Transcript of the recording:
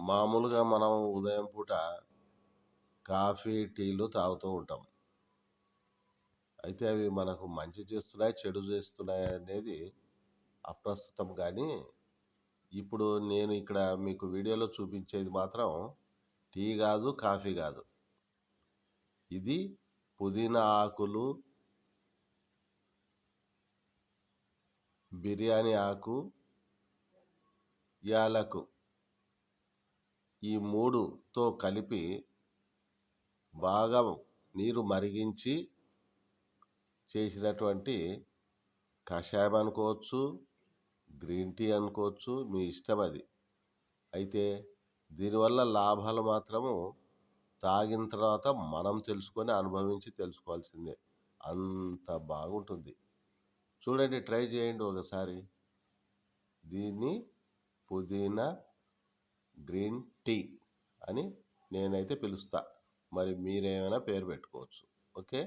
మామూలుగా మనం ఉదయం పూట కాఫీ, టీలు తాగుతూ ఉంటాం. అయితే అవి మనకు మంచి చేస్తున్నాయి, చెడు చేస్తున్నాయి అనేది అప్రస్తుతం గానీ, ఇప్పుడు నేను ఇక్కడ మీకు వీడియోలో చూపించేది మాత్రం టీ గాదు, కాఫీ గాదు. ఇది పుదీనా ఆకులు, బిర్యానీ ఆకు, యాలకు ఈ 3తో కలిపి బాగా నీరు మరిగించి చేసినటువంటి కషాయం అనుకోవచ్చు, గ్రీన్ టీ అనుకోవచ్చు, మీ ఇష్టం అది. అయితే దీనివల్ల లాభాలు మాత్రము తాగిన తర్వాత మనం తెలుసుకొని, అనుభవించి తెలుసుకోవాల్సిందే. అంత బాగుంటుంది. చూడండి, ట్రై చేయండి ఒకసారి. దీన్ని పుదీనా గ్రీన్ టీ అని నేనైతే పిలుస్తా. మరి మీరేమైనా పేరు పెట్టుకోవచ్చు. ఓకే.